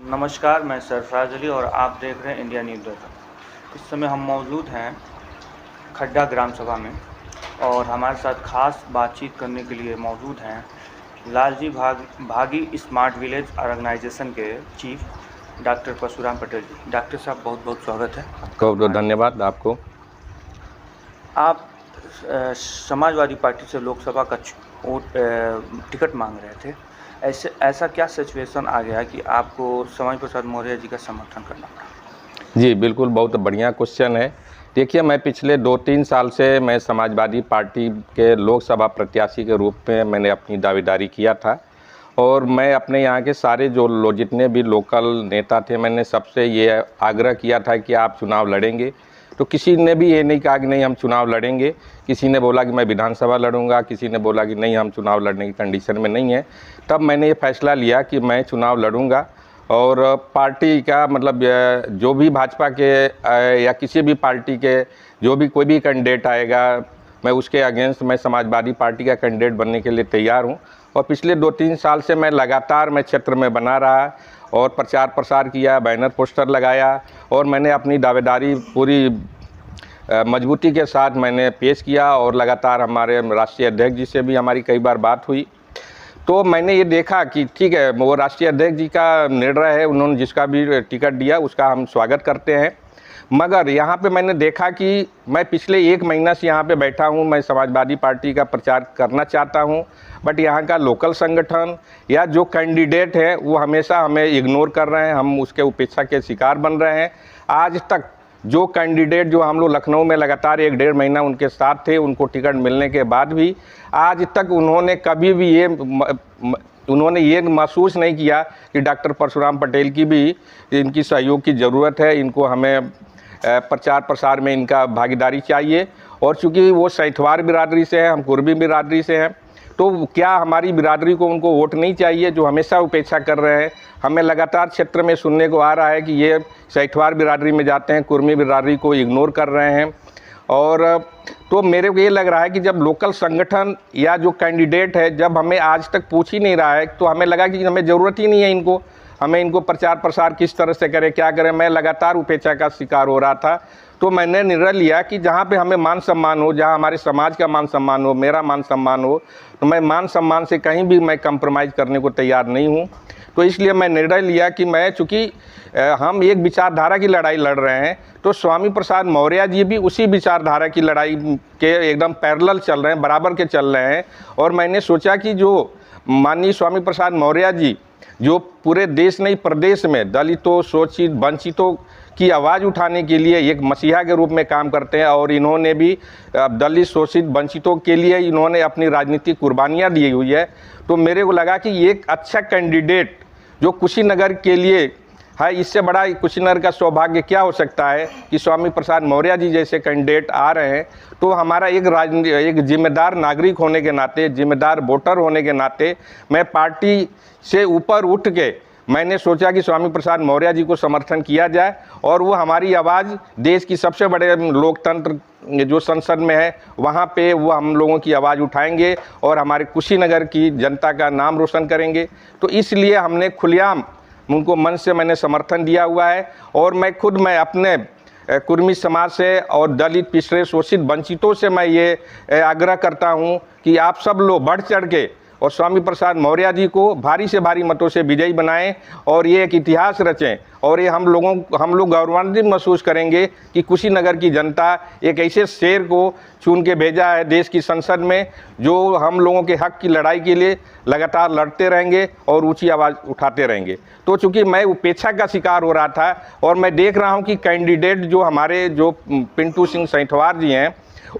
नमस्कार, मैं सरफराज अली और आप देख रहे हैं इंडिया न्यूज़ दर्पण। इस समय हम मौजूद हैं खड्डा ग्राम सभा में और हमारे साथ खास बातचीत करने के लिए मौजूद हैं लालजी भागी स्मार्ट विलेज ऑर्गेनाइजेशन के चीफ डॉक्टर परशुराम पटेल जी। डॉक्टर साहब, बहुत बहुत स्वागत है। बहुत बहुत धन्यवाद आपको। आप समाजवादी पार्टी से लोकसभा का टिकट मांग रहे थे। ऐसा क्या सिचुएशन आ गया कि आपको समाज प्रसाद मौर्य जी का समर्थन करना पड़ा? जी बिल्कुल, बहुत बढ़िया क्वेश्चन है। देखिए, मैं पिछले 2-3 साल से मैं समाजवादी पार्टी के लोकसभा प्रत्याशी के रूप में मैंने अपनी दावेदारी किया था और मैं अपने यहाँ के सारे जितने भी लोकल नेता थे, मैंने सबसे ये आग्रह किया था कि आप चुनाव लड़ेंगे। तो किसी ने भी ये नहीं कहा कि नहीं हम चुनाव लड़ेंगे। किसी ने बोला कि मैं विधानसभा लड़ूंगा, किसी ने बोला कि नहीं हम चुनाव लड़ने की कंडीशन में नहीं है। तब मैंने ये फैसला लिया कि मैं चुनाव लड़ूंगा और पार्टी का मतलब जो भी भाजपा के या किसी भी पार्टी के जो भी कोई भी कैंडिडेट आएगा, मैं उसके अगेंस्ट मैं समाजवादी पार्टी का कैंडिडेट बनने के लिए तैयार हूँ। और पिछले 2-3 साल से मैं लगातार क्षेत्र में बना रहा और प्रचार प्रसार किया, बैनर पोस्टर लगाया और मैंने अपनी दावेदारी पूरी मजबूती के साथ मैंने पेश किया और लगातार हमारे राष्ट्रीय अध्यक्ष जी से भी हमारी कई बार बात हुई। तो मैंने ये देखा कि ठीक है, वो राष्ट्रीय अध्यक्ष जी का निर्णय है, उन्होंने जिसका भी टिकट दिया उसका हम स्वागत करते हैं। मगर यहाँ पे मैंने देखा कि मैं पिछले 1 महीना से यहाँ पे बैठा हूँ, मैं समाजवादी पार्टी का प्रचार करना चाहता हूँ, बट यहाँ का लोकल संगठन या जो कैंडिडेट है वो हमेशा हमें इग्नोर कर रहे हैं, हम उसके उपेक्षा के शिकार बन रहे हैं। आज तक जो कैंडिडेट जो हम लोग लखनऊ में लगातार 1-1.5 महीना उनके साथ थे, उनको टिकट मिलने के बाद भी आज तक उन्होंने कभी भी ये महसूस नहीं किया कि डॉक्टर परशुराम पटेल की भी इनकी सहयोग की ज़रूरत है, इनको हमें प्रचार प्रसार में इनका भागीदारी चाहिए। और चूँकि वो सैंथवार बिरादरी से है, हम कुर्मी बिरादरी से हैं, तो क्या हमारी बिरादरी को उनको वोट नहीं चाहिए जो हमेशा उपेक्षा कर रहे हैं? हमें लगातार क्षेत्र में सुनने को आ रहा है कि ये सैंथवार बिरादरी में जाते हैं, कुर्मी बिरादरी को इग्नोर कर रहे हैं। और तो मेरे को ये लग रहा है कि जब लोकल संगठन या जो कैंडिडेट है जब हमें आज तक पूछ ही नहीं रहा है, तो हमें लगा कि हमें ज़रूरत ही नहीं है इनको, हमें इनको प्रचार प्रसार किस तरह से करें, क्या करें। मैं लगातार उपेक्षा का शिकार हो रहा था। तो मैंने निर्णय लिया कि जहाँ पे हमें मान सम्मान हो, जहाँ हमारे समाज का मान सम्मान हो, मेरा मान सम्मान हो, तो मैं मान सम्मान से कहीं भी मैं कंप्रोमाइज़ करने को तैयार नहीं हूँ। तो इसलिए मैं निर्णय लिया कि मैं चूँकि हम एक विचारधारा की लड़ाई लड़ रहे हैं, तो स्वामी प्रसाद मौर्य जी भी उसी विचारधारा की लड़ाई के एकदम पैरेलल चल रहे हैं, बराबर के चल रहे हैं। और मैंने सोचा कि जो माननीय स्वामी प्रसाद मौर्य जी जो पूरे देश नहीं प्रदेश में दलितों, शोषित, वंचितों की आवाज़ उठाने के लिए एक मसीहा के रूप में काम करते हैं और इन्होंने भी दलित, शोषित, वंचितों के लिए इन्होंने अपनी राजनीतिक कुर्बानियाँ दी हुई है। तो मेरे को लगा कि एक अच्छा कैंडिडेट जो कुशीनगर के लिए है, इससे बड़ा कुशीनगर का सौभाग्य क्या हो सकता है कि स्वामी प्रसाद मौर्य जी जैसे कैंडिडेट आ रहे हैं। तो हमारा एक जिम्मेदार नागरिक होने के नाते, जिम्मेदार वोटर होने के नाते मैं पार्टी से ऊपर उठ के मैंने सोचा कि स्वामी प्रसाद मौर्य जी को समर्थन किया जाए और वो हमारी आवाज़ देश की सबसे बड़े लोकतंत्र जो संसद में है वहाँ पे वो हम लोगों की आवाज़ उठाएंगे और हमारे कुशीनगर की जनता का नाम रोशन करेंगे। तो इसलिए हमने खुलेआम उनको मन से मैंने समर्थन दिया हुआ है। और मैं अपने कुर्मी समाज से और दलित, पिछड़े, शोषित, वंचितों से मैं ये आग्रह करता हूँ कि आप सब लोग बढ़ चढ़ के और स्वामी प्रसाद मौर्य जी को भारी से भारी मतों से विजयी बनाएं और ये एक इतिहास रचें। और ये हम लोग गौरवान्वित महसूस करेंगे कि कुशीनगर की जनता एक ऐसे शेर को चुन के भेजा है देश की संसद में, जो हम लोगों के हक की लड़ाई के लिए लगातार लड़ते रहेंगे और ऊंची आवाज़ उठाते रहेंगे। तो चूँकि मैं उपेक्षा का शिकार हो रहा था और मैं देख रहा हूँ कि कैंडिडेट जो हमारे जो पिंटू सिंह सैंथवार जी हैं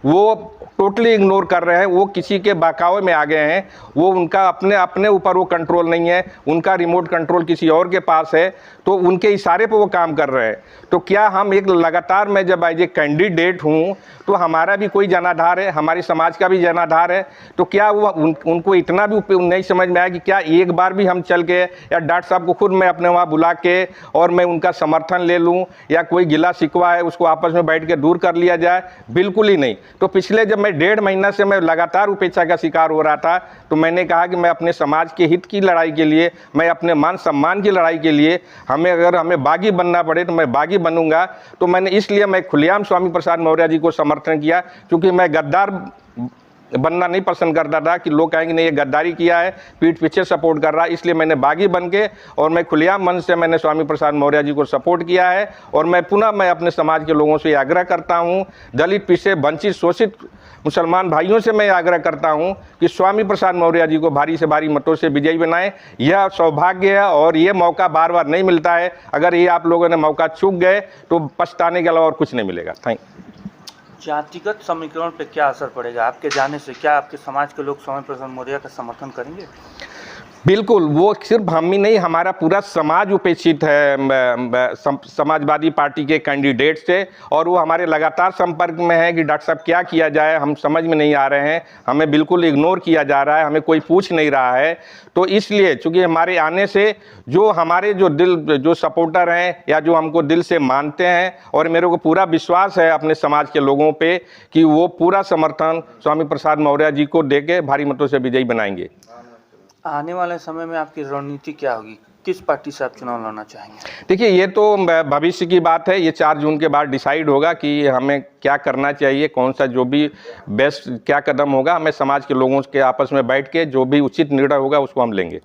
वो टोटली इग्नोर कर रहे हैं, वो किसी के बहकावे में आ गए हैं, वो उनका अपने ऊपर वो कंट्रोल नहीं है, उनका रिमोट कंट्रोल किसी और के पास है, तो उनके इशारे पे वो काम कर रहे हैं। तो क्या हम एक लगातार मैं जब एज ए कैंडिडेट हूँ तो हमारा भी कोई जनाधार है, हमारे समाज का भी जनाधार है, तो क्या वो उनको इतना भी नहीं समझ में आया कि क्या एक बार भी हम चल के या डॉक्टर साहब को खुद मैं अपने वहाँ बुला के और मैं उनका समर्थन ले लूँ या कोई गिला शिकवा है उसको आपस में बैठ के दूर कर लिया जाए? बिल्कुल ही नहीं। तो पिछले जब मैं 1.5 महीना से मैं लगातार उपेक्षा का शिकार हो रहा था, तो मैंने कहा कि मैं अपने समाज के हित की लड़ाई के लिए, मैं अपने मान सम्मान की लड़ाई के लिए, अगर हमें बागी बनना पड़े तो मैं बागी बनूंगा। तो मैंने इसलिए मैं खुलेआम स्वामी प्रसाद मौर्य जी को समर्थन किया, क्योंकि मैं गद्दार बनना नहीं पसंद करता था कि लोग कहेंगे नहीं ये गद्दारी किया है, पीठ पीछे सपोर्ट कर रहा है। इसलिए मैंने बागी बन के और मैं खुलेआम मन से मैंने स्वामी प्रसाद मौर्य जी को सपोर्ट किया है। और मैं अपने समाज के लोगों से आग्रह करता हूं, दलित, पिछड़े, वंचित, शोषित मुसलमान भाइयों से मैं आग्रह करता हूं कि स्वामी प्रसाद मौर्य जी को भारी से भारी मतों से विजयी बनाएं। यह सौभाग्य है और ये मौका बार बार नहीं मिलता है। अगर ये आप लोगों ने मौका चूक गए तो पछताने के अलावा और कुछ नहीं मिलेगा। Thank you. जातिगत समीकरण पे क्या असर पड़ेगा आपके जाने से? क्या आपके समाज के लोग स्वामी प्रसाद मौर्य का समर्थन करेंगे? बिल्कुल, वो सिर्फ हम ही नहीं, हमारा पूरा समाज उपेक्षित है समाजवादी पार्टी के कैंडिडेट से, और वो हमारे लगातार संपर्क में है कि डॉक्टर साहब क्या किया जाए, हम समझ में नहीं आ रहे हैं, हमें बिल्कुल इग्नोर किया जा रहा है, हमें कोई पूछ नहीं रहा है। तो इसलिए चूंकि हमारे आने से जो हमारे जो सपोर्टर हैं या जो हमको दिल से मानते हैं, और मेरे को पूरा विश्वास है अपने समाज के लोगों पे कि वो पूरा समर्थन स्वामी प्रसाद मौर्य जी को देके भारी मतों से विजयी बनाएंगे। आने वाले समय में आपकी रणनीति क्या होगी? किस पार्टी से आप चुनाव लड़ना चाहेंगे? देखिए, ये तो भविष्य की बात है, ये 4 जून के बाद डिसाइड होगा कि हमें क्या करना चाहिए, कौन सा जो भी बेस्ट क्या कदम होगा। हमें समाज के लोगों के आपस में बैठ के जो भी उचित निर्णय होगा उसको हम लेंगे।